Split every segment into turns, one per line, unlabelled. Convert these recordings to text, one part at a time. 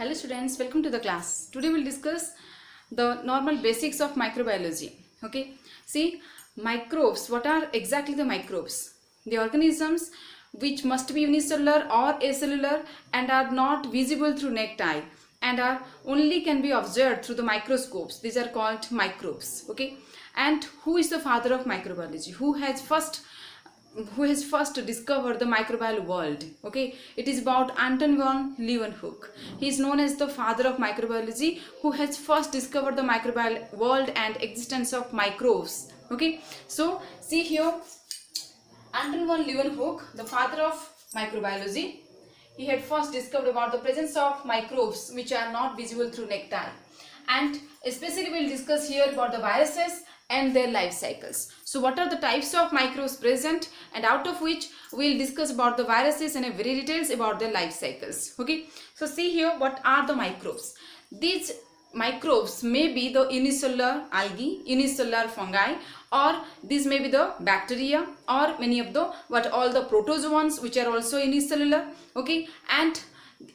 Hello students, welcome to the class. Today we'll discuss the normal basics of microbiology. Okay, see microbes. What are exactly the microbes? The organisms which must be unicellular or acellular and are not visible through naked eye and are only can be observed through the microscopes. These are called microbes. Okay, and who is the father of microbiology? Who has first discovered the microbial world? Okay, it is about Anton von Leeuwenhoek. He is known as the father of microbiology, who has first discovered the microbial world and existence of microbes. Okay, so see here, Anton von Leeuwenhoek, the father of microbiology, he had first discovered about the presence of microbes which are not visible through naked eye, and especially we will discuss here about the viruses and their life cycles. So what are the types of microbes present, and out of which we will discuss about the viruses and very details about their life cycles. Okay, so see here, what are the microbes? These microbes may be the unicellular algae, unicellular fungi, or these may be the bacteria, or many of the all the protozoans which are also unicellular. Okay, and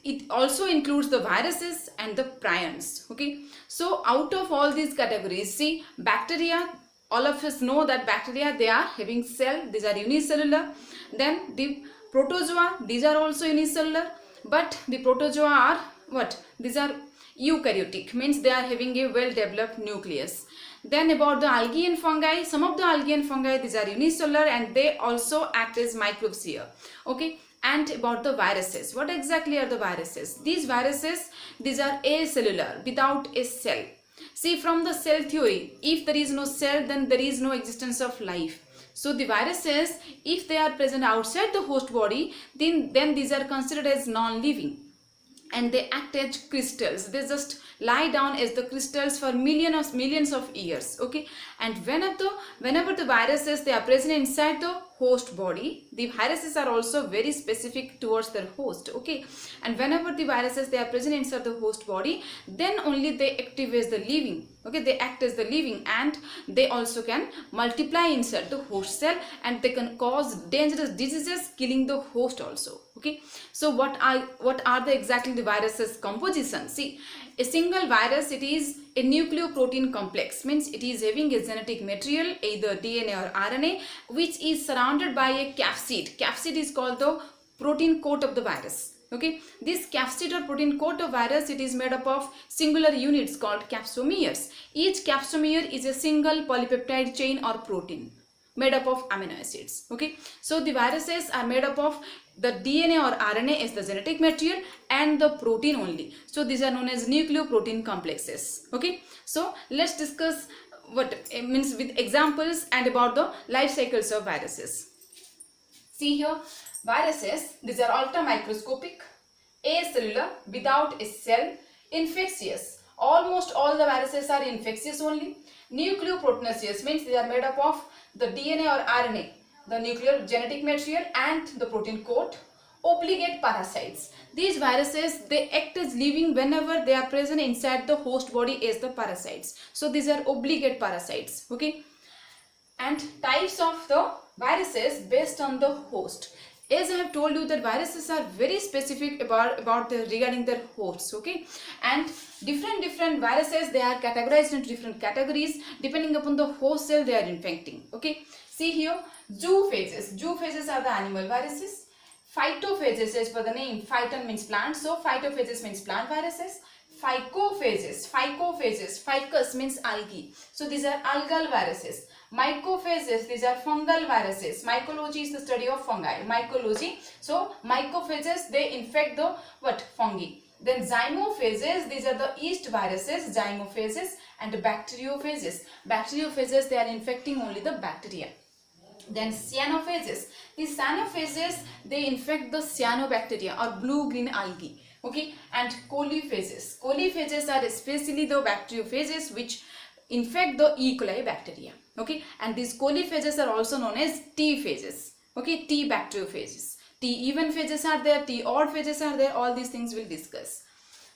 it also includes the viruses and the prions. Okay, so out of all these categories, see bacteria, all of us know that bacteria, they are having cell, these are unicellular. Then the protozoa, these are also unicellular, but the protozoa are what? These are eukaryotic, means they are having a well developed nucleus. Then about the algae and fungi, some of the algae and fungi, these are unicellular and they also act as microbes here. Okay, and about the viruses, what exactly are the viruses? These viruses, these are acellular, without a cell. See, from the cell theory, if there is no cell, then there is no existence of life. So the viruses, if they are present outside the host body, then these are considered as non-living, and they act as crystals. They just lie down as the crystals for millions of years. Okay, and whenever the viruses, they are present inside the host body, the viruses are also very specific towards their host. Okay, and whenever the viruses, they are present inside the host body, then only they activate the living. Okay, they act as the living, and they also can multiply inside the host cell, and they can cause dangerous diseases, killing the host also. Okay, so what are the exactly the viruses composition? See, a single virus, it is a nucleoprotein complex, means it is having a genetic material, either DNA or RNA, which is surrounded by a capsid. Capsid is called the protein coat of the virus. Okay, this capsid or protein coat of virus, it is made up of singular units called capsomeres. Each capsomere is a single polypeptide chain or protein made up of amino acids. Okay, so the viruses are made up of the DNA or RNA as the genetic material and the protein only. So these are known as nucleoprotein complexes. Okay, so let's discuss what it means with examples and about the life cycles of viruses. See here, viruses, these are ultra microscopic, acellular, without a cell, infectious. Almost all the viruses are infectious only. Nucleoproteinaceous, means they are made up of the DNA or RNA, the nuclear genetic material and the protein coat. Obligate parasites. These viruses, they act as living whenever they are present inside the host body as the parasites. So these are obligate parasites. Okay, and types of the viruses based on the host. As I have told you that viruses are very specific about regarding their hosts. Okay, and different viruses, they are categorized into different categories depending upon the host cell they are infecting. Okay, see here, zoophages. Zoophages are the animal viruses. Phytophages, as per the name, phyton means plant, so phytophages means plant viruses. Phycophages, ficus means algae, so these are algal viruses. Mycophages, these are fungal viruses. Mycology is the study of fungi. Mycology, so mycophages, they infect the fungi. Then zymophages, these are the yeast viruses, zymophages, and bacteriophages. Bacteriophages, they are infecting only the bacteria. Then cyanophages, these cyanophages, they infect the cyanobacteria or blue-green algae. Okay, and coliphages are especially the bacteriophages which infect the E. coli bacteria. Okay, and these coliphages are also known as T phages. Okay, T bacteriophages. T even phages are there, T odd phages are there, all these things we'll discuss.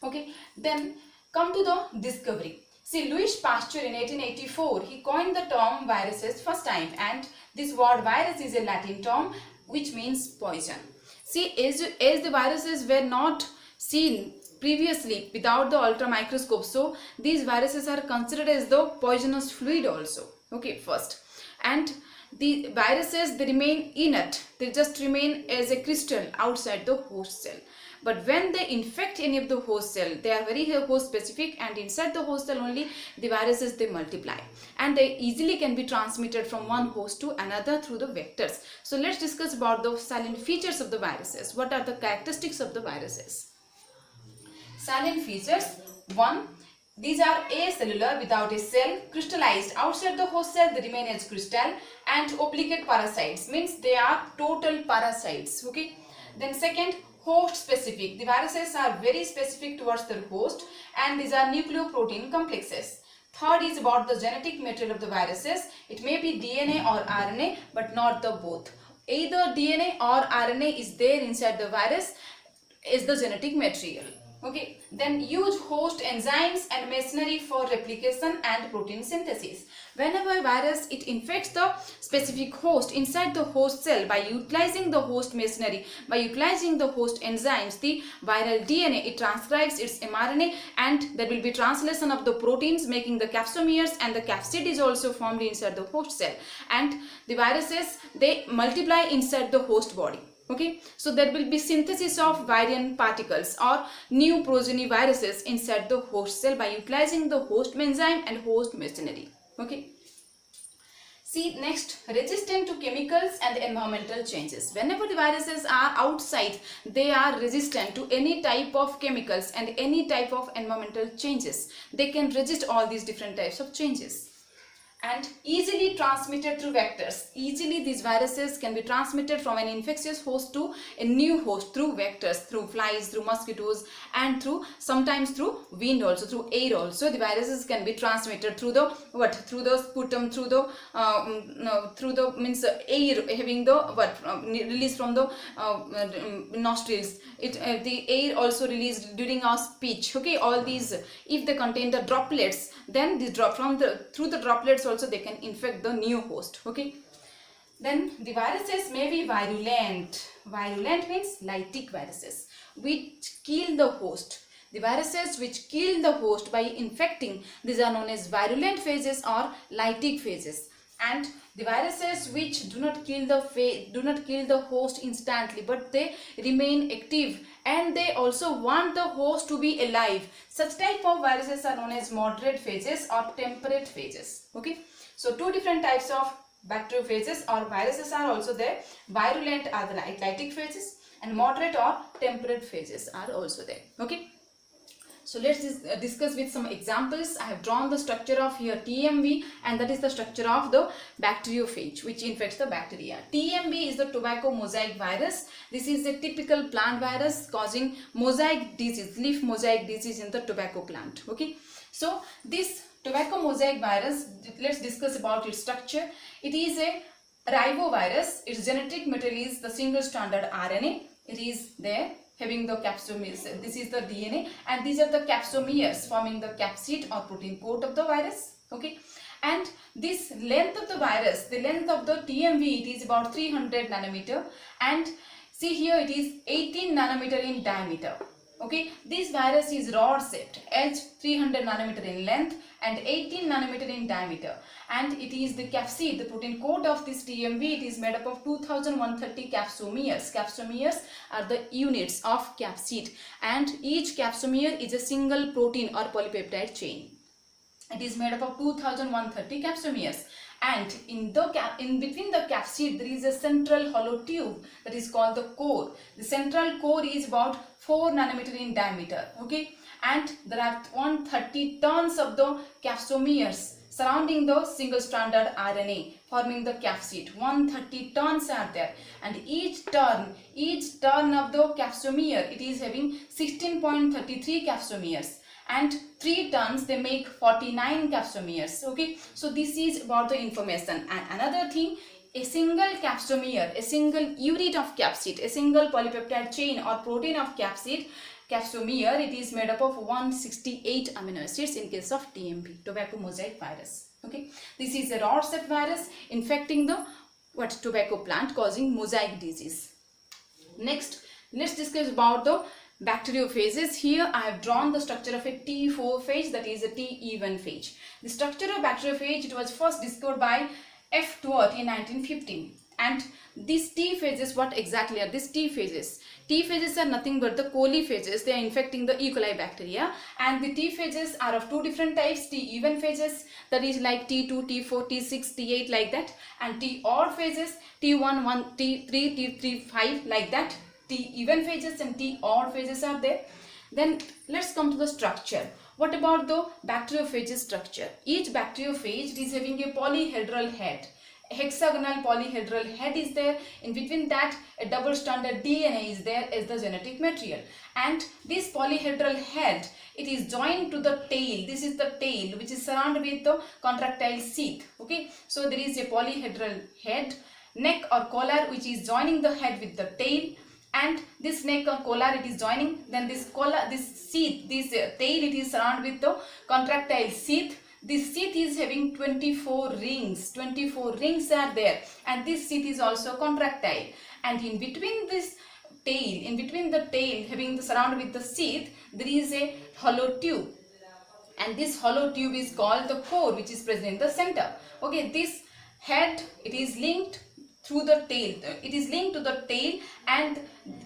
Okay, then come to the discovery. See, Louis Pasteur in 1884, he coined the term viruses first time, and this word virus is a Latin term which means poison. See, as the viruses were not seen previously without the ultra microscope. So these viruses are considered as the poisonous fluid also. Okay, first. And the viruses, they remain inert, they just remain as a crystal outside the host cell. But when they infect any of the host cell, they are very host specific, and inside the host cell only the viruses, they multiply, and they easily can be transmitted from one host to another through the vectors. So let's discuss about the salient features of the viruses. What are the characteristics of the viruses? Salient features: 1. These are acellular, without a cell, crystallized outside the host cell, they remain as crystal, and obligate parasites, means they are total parasites. Okay. Then second, host specific. The viruses are very specific towards their host, and these are nucleoprotein complexes. Third is about the genetic material of the viruses. It may be DNA or RNA, but not the both. Either DNA or RNA is there inside the virus is the genetic material. Okay, then use host enzymes and machinery for replication and protein synthesis. Whenever a virus, it infects the specific host inside the host cell, by utilizing the host machinery, by utilizing the host enzymes, the viral DNA, it transcribes its mRNA, and there will be translation of the proteins making the capsomeres, and the capsid is also formed inside the host cell, and the viruses, they multiply inside the host body. Okay, so there will be synthesis of virion particles or new progeny viruses inside the host cell by utilizing the host enzyme and host machinery. Okay. See, next, resistant to chemicals and environmental changes. Whenever the viruses are outside, they are resistant to any type of chemicals and any type of environmental changes. They can resist all these different types of changes. And easily transmitted through vectors. Easily these viruses can be transmitted from an infectious host to a new host through vectors, through flies, through mosquitoes, and through sometimes through wind also, through air also. The viruses can be transmitted through the through the sputum, through the means air having the released from the nostrils. The air also released during our speech. Okay, all these, if they contain the droplets, then these through the droplets also they can infect the new host. Okay. Then the viruses may be virulent. Virulent means lytic viruses which kill the host. The viruses which kill the host by infecting, these are known as virulent phases or lytic phases. And the viruses which do not kill the host instantly, but they remain active and they also want the host to be alive. Such type of viruses are known as moderate phases or temperate phases. Okay, so two different types of bacteriophages or viruses are also there. Virulent are the lytic phases, and moderate or temperate phases are also there. Okay. So let's discuss with some examples. I have drawn the structure of here TMV, and that is the structure of the bacteriophage which infects the bacteria. TMV is the tobacco mosaic virus. This is a typical plant virus causing mosaic disease, leaf mosaic disease in the tobacco plant. Okay, so this tobacco mosaic virus, let's discuss about its structure. It is a ribovirus. Its genetic material is the single stranded RNA. It is there having the capsomeres. This is the DNA, and these are the capsomeres forming the capsid or protein coat of the virus. Okay, and this length of the virus, the length of the TMV, it is about 300 nanometer, and see here it is 18 nanometer in diameter. Okay, this virus is rod shaped, edge 300 nanometer in length and 18 nanometer in diameter, and it is the capsid, the protein coat of this TMV. It is made up of 2130 capsomeres. Capsomeres are the units of capsid, and each capsomere is a single protein or polypeptide chain. It is made up of 2130 capsomeres, and in between the capsid there is a central hollow tube that is called the core. The central core is about 4 nanometer in diameter. Okay, and there are 130 turns of the capsomeres surrounding the single stranded RNA forming the capsid. 130 turns are there, and each turn of the capsomere, it is having 16.33 capsomeres, and 3 turns they make 49 capsomeres. Okay, so this is about the information. And another thing, a single capsomere, a single unit of capsid, a single polypeptide chain or protein of capsomere, it is made up of 168 amino acids in case of TMV, tobacco mosaic virus. Okay, this is a rod shaped virus infecting the tobacco plant causing mosaic disease. Next, let's discuss about the bacteriophages. Here I have drawn the structure of a T4 phage, that is a T-even phage. The structure of bacteriophage, it was first discovered by F. Tuart in 1915. And these T phases, what exactly are these T phases? T phases are nothing but the coliphages. They are infecting the E. coli bacteria, and the T phages are of two different types: T-even phages, that is like T2, T4, T6, T8 like that, and T-odd phases, T1, T3, T3, 5 like that. T-even phages and T-odd phages are there. Then let's come to the structure. What about the bacteriophage structure? Each bacteriophage is having a polyhedral head. Hexagonal polyhedral head is there. In between that, a double-stranded DNA is there as the genetic material. And this polyhedral head, it is joined to the tail. This is the tail, which is surrounded with the contractile sheath. Okay, so there is a polyhedral head, neck or collar, which is joining the head with the tail. And this neck or collar, it is joining. Then this collar, this sheath, this tail, it is surrounded with the contractile sheath. This sheath is having 24 rings. 24 rings are there, and this sheath is also contractile. And in between this tail, in between the tail having the surrounded with the sheath, there is a hollow tube. And this hollow tube is called the core, which is present in the center. Okay, this head, it is linked through the tail. It is linked to the tail, and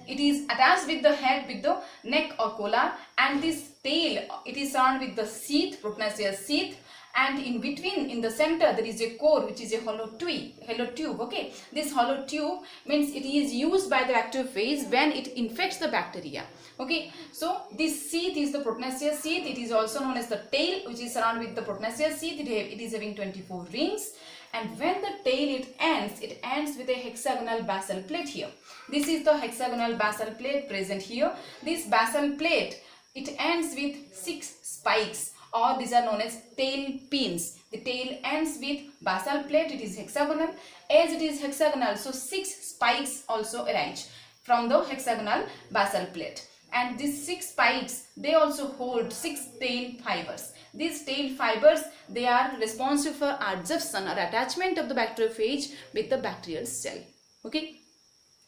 it is attached with the head with the neck or collar, and this tail, it is surrounded with the sheath, proteinaceous sheath. And in between, in the center, there is a core, which is a hollow tube. Okay, this hollow tube means it is used by the bacteriophage when it infects the bacteria. Okay, so this sheath is the proteinaceous sheath. It is also known as the tail, which is surrounded with the proteinaceous sheath. It is having 24 rings. And when the tail it ends with a hexagonal basal plate here. This is the hexagonal basal plate present here. This basal plate, it ends with 6 spikes, or these are known as tail pins. The tail ends with basal plate, it is hexagonal. As it is hexagonal, so 6 spikes also arise from the hexagonal basal plate. And these 6 spikes, they also hold 6 tail fibers. These tail fibers, they are responsive for adsorption or attachment of the bacteriophage with the bacterial cell. Okay,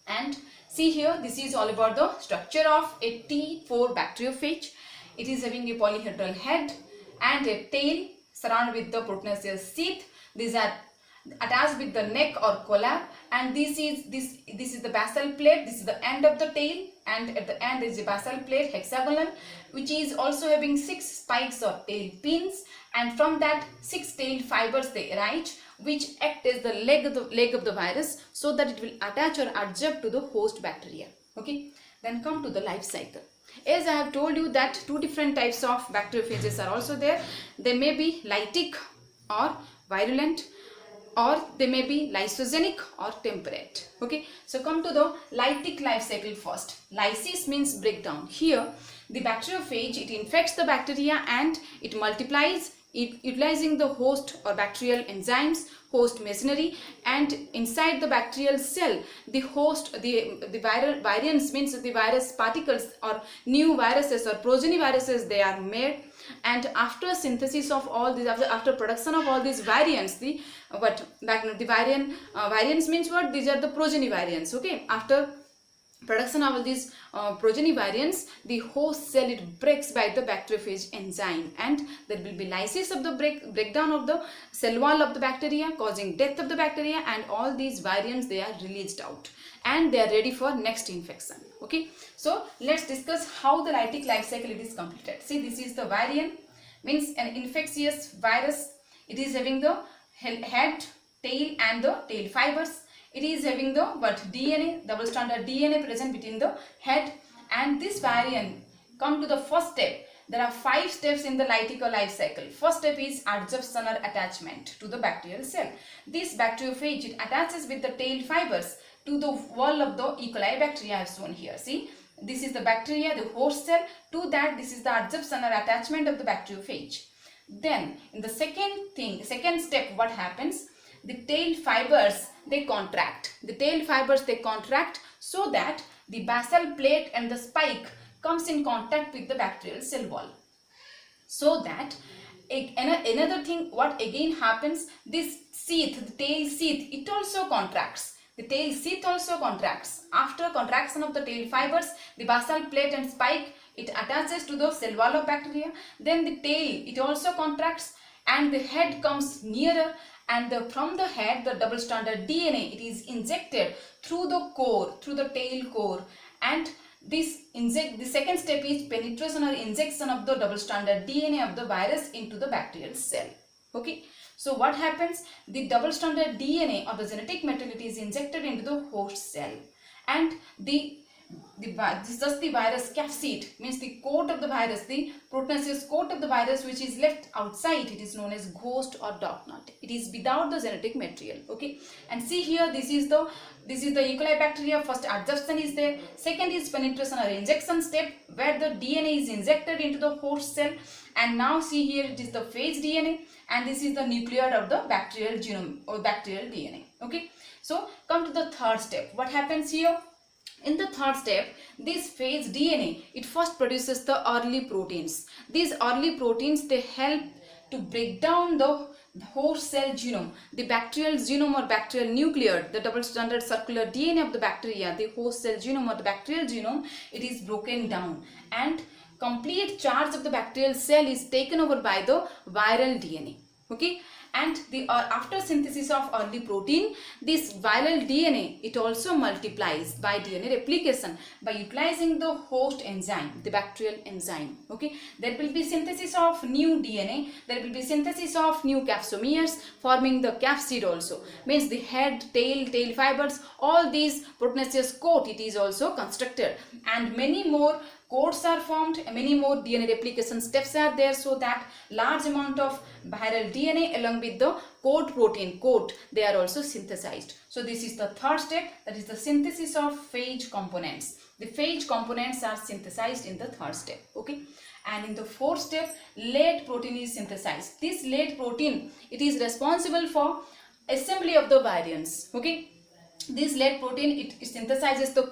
and see here, this is all about the structure of a T4 bacteriophage. It is having a polyhedral head and a tail surrounded with the proteinaceous sheath. These are attached with the neck or collar, and this is the basal plate. This is the end of the tail, and at the end is a basal plate, hexagonal, which is also having 6 spikes or tail pins, and from that 6 tail fibers they arise, which act as the leg of the virus, so that it will attach or adsorb to the host bacteria. Okay, then come to the life cycle. As I have told you that 2 different types of bacteriophages are also there. They may be lytic or virulent, or they may be lysogenic or temperate. Okay, so come to the lytic life cycle first. Lysis means breakdown. Here the bacteriophage, it infects the bacteria and it multiplies, utilizing the host or bacterial enzymes, host machinery, and inside the bacterial cell, the host, the viral variants means the virus particles or new viruses or progeny viruses, they are made. And after synthesis of all these, after production of all these variants, the variants means what? These are the progeny variants. Okay, after production of all these progeny variants, the host cell, it breaks by the bacteriophage enzyme, and there will be lysis of the breakdown of the cell wall of the bacteria, causing death of the bacteria, and all these variants, they are released out and they are ready for next infection. Okay, so let's discuss how the lytic life cycle it is completed. See, this is the variant, means an infectious virus. It is having the head, tail and the tail fibers. It is having the DNA, double-stranded DNA present between the head, and this variant come to the first step. There are 5 steps in the lytical life cycle. First step is adsorption or attachment to the bacterial cell. This bacteriophage, it attaches with the tail fibers to the wall of the E. coli bacteria I have shown here. See, this is the bacteria, the host cell. To that, this is the adsorption or attachment of the bacteriophage. Then in the second step, what happens? The tail fibers, they contract. The tail fibers, they contract so that the basal plate and the spike comes in contact with the bacterial cell wall. So that another thing, what again happens, this sheath, the tail sheath, it also contracts. The tail sheath also contracts. After contraction of the tail fibers, the basal plate and spike, it attaches to the cell wall of bacteria. Then the tail, it also contracts, and the head comes nearer, and from the head, the double-stranded DNA, it is injected through the core, through the tail core, and the second step is penetration or injection of the double-stranded DNA of the virus into the bacterial cell. Okay. So what happens? The double-stranded DNA or the genetic material is injected into the host cell, and this is just the virus capsid, means the coat of the virus, the proteinaceous coat of the virus which is left outside, it is known as ghost or dot knot. It is without the genetic material. Okay, and see here, this is the E. coli bacteria. First adsorption is there, second is penetration or injection step where the DNA is injected into the host cell, and now see here it is the phage DNA, and this is the nuclear of the bacterial genome or bacterial DNA. Okay, so come to the third step. What happens here? In the third step, this phage DNA, it first produces the early proteins. These early proteins, they help to break down the host cell genome, the bacterial genome or bacterial nuclear, the double-stranded circular DNA of the bacteria, the host cell genome or the bacterial genome, it is broken down, and complete charge of the bacterial cell is taken over by the viral DNA. Okay, and after synthesis of early protein, this viral DNA, it also multiplies by DNA replication by utilizing the host enzyme, the bacterial enzyme. Okay, there will be synthesis of new DNA, there will be synthesis of new capsomeres forming the capsid also, means the head, tail fibers, all these proteinaceous coat, it is also constructed, and many more coats are formed, many more DNA replication steps are there, so that large amount of viral DNA along with the coat protein, they are also synthesized. So this is the third step, that is the synthesis of phage components. The phage components are synthesized in the third step. Okay, and in the fourth step, late protein is synthesized. This late protein, it is responsible for assembly of the virions. Okay, this late protein, it synthesizes the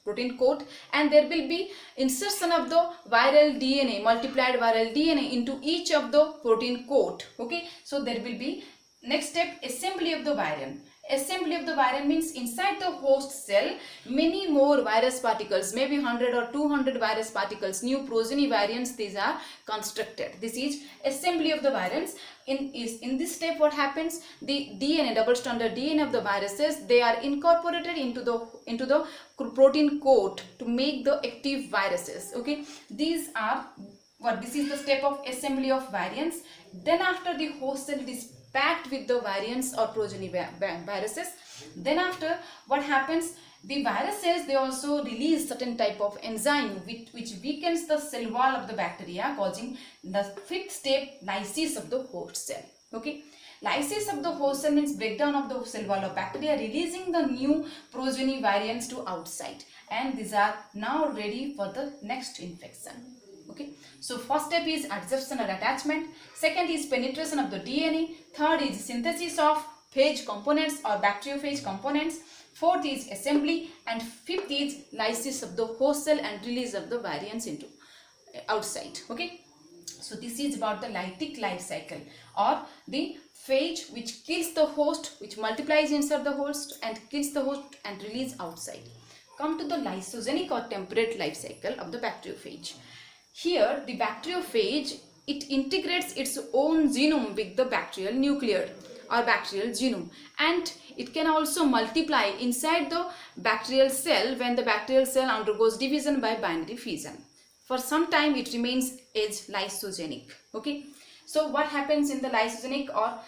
protein coat, and there will be insertion of the viral DNA, multiplied viral DNA into each of the protein coat. Okay, so there will be next step, assembly of the virion. Assembly of the virion means inside the host cell, many more virus particles, maybe 100 or 200 virus particles, new progeny virions, these are constructed. This is assembly of the virions. In this step, what happens? The DNA, double-stranded DNA of the viruses, they are incorporated into the protein coat to make the active viruses. Okay, this is the step of assembly of virions. Then after the host cell is packed with the virions or progeny viruses, then after what happens? The viruses, they also release certain type of enzyme which weakens the cell wall of the bacteria, causing the fifth step, lysis of the host cell. Okay, lysis of the host cell means breakdown of the cell wall of bacteria, releasing the new progeny virions to outside, and these are now ready for the next infection. Okay, so first step is adsorption or attachment, second is penetration of the DNA, third is synthesis of phage components or bacteriophage components, fourth is assembly, and fifth is lysis of the host cell and release of the virions into outside. Okay, so this is about the lytic life cycle, or the phage which kills the host, which multiplies inside the host and kills the host and release outside. Come to the lysogenic or temperate life cycle of the bacteriophage. Here the bacteriophage, it integrates its own genome with the bacterial nuclear or bacterial genome, and it can also multiply inside the bacterial cell when the bacterial cell undergoes division by binary fission. For some time it remains as lysogenic. Okay, so what happens in the lysogenic or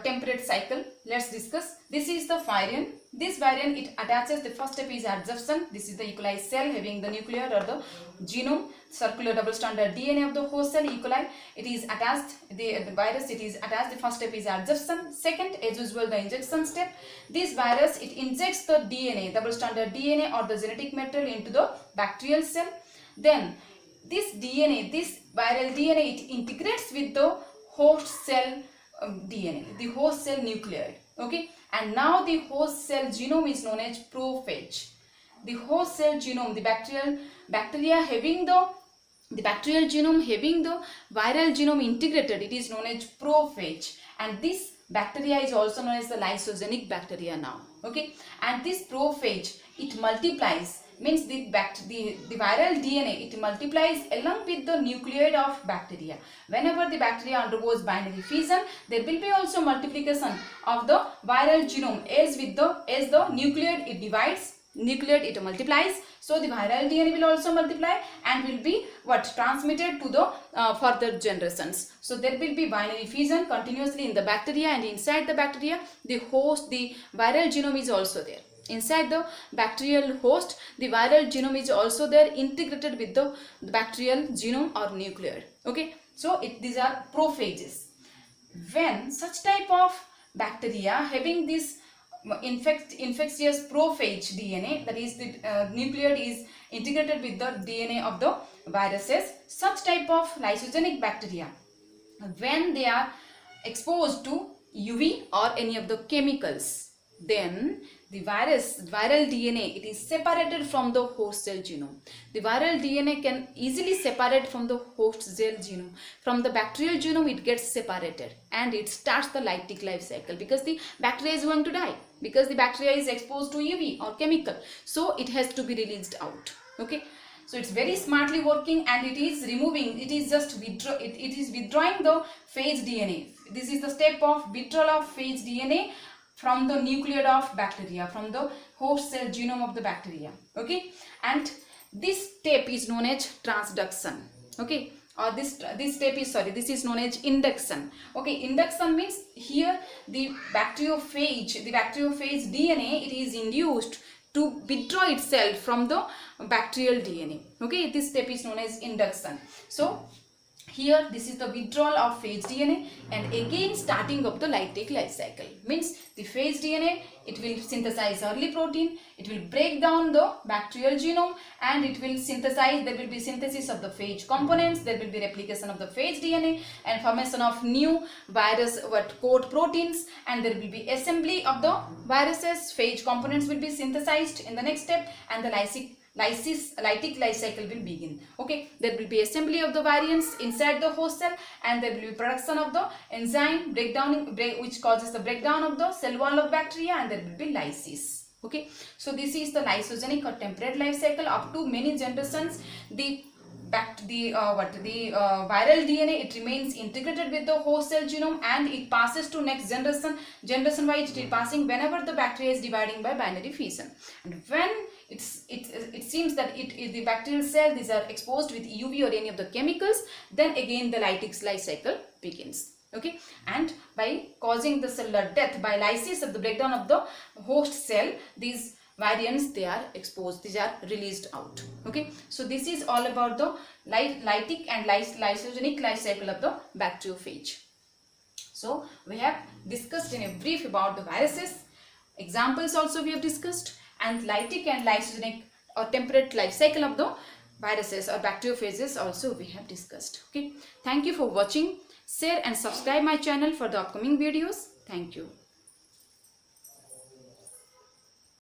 temperate cycle? Let's discuss. This is the virion. This virion, it attaches, the first step is adsorption. This is the E. coli cell having the nuclear or the genome, circular double-stranded DNA of the host cell E. coli. It is attached, the virus, it is attached. The first step is adsorption. Second, as usual, the injection step. This virus, it injects the DNA, double-stranded DNA or the genetic material into the bacterial cell. Then this DNA, this viral DNA, it integrates with the host cell DNA, the host cell nuclear. Okay, and now the host cell genome is known as prophage. The host cell genome, the bacteria having the bacterial genome having the viral genome integrated, it is known as prophage, and this bacteria is also known as the lysogenic bacteria now. Okay, and this prophage, it multiplies, means the viral DNA, it multiplies along with the nucleoid of bacteria. Whenever the bacteria undergoes binary fission, there will be also multiplication of the viral genome as the nucleoid it divides, nucleoid it multiplies, so the viral DNA will also multiply and will be transmitted to the further generations. So there will be binary fission continuously in the bacteria, and inside the bacteria the viral genome is also there. Inside the bacterial host, the viral genome is also there, integrated with the bacterial genome or nucleoid. Okay, so these are prophages. When such type of bacteria having this infectious prophage DNA, that is the nucleoid is integrated with the DNA of the viruses, such type of lysogenic bacteria, when they are exposed to UV or any of the chemicals, then the viral DNA, it is separated from the host cell genome. The viral DNA can easily separate from the host cell genome. From the bacterial genome, it gets separated and it starts the lytic life cycle, because the bacteria is going to die, because the bacteria is exposed to UV or chemical, so it has to be released out. Okay, so it's very smartly working, and it is removing, it is just it is withdrawing the phage DNA. This is the step of withdrawal of phage DNA from the nucleoid of bacteria, from the host cell genome of the bacteria. Okay, and this step is known as transduction. Okay, or this step is, this is known as induction. Okay, induction means here the bacteriophage DNA, it is induced to withdraw itself from the bacterial DNA. Okay, this step is known as induction. So here this is the withdrawal of phage DNA, and again starting of the lytic life cycle, means the phage DNA, it will synthesize early protein, it will break down the bacterial genome, and it will synthesize, there will be synthesis of the phage components, there will be replication of the phage DNA and formation of new virus code proteins, and there will be assembly of the viruses. Phage components will be synthesized in the next step, and the lytic life cycle will begin. Okay, there will be assembly of the variants inside the host cell, and there will be production of the enzyme which causes the breakdown of the cell wall of bacteria, and there will be lysis. Okay, so this is the lysogenic or temperate life cycle. Up to many generations, the viral DNA, it remains integrated with the host cell genome, and it passes to next generation wise it is passing whenever the bacteria is dividing by binary fission. And when it seems that the bacterial cell, these are exposed with UV or any of the chemicals, then again the lytic life cycle begins. Okay, and by causing the cellular death by lysis of the breakdown of the host cell, these variants, they are exposed, these are released out. Okay, so this is all about the lytic and lysogenic life cycle of the bacteriophage. So we have discussed in a brief about the viruses, examples also we have discussed, and lytic and lysogenic or temperate life cycle of the viruses or bacteriophages also we have discussed. Okay, thank you for watching. Share and subscribe my channel for the upcoming videos. Thank you.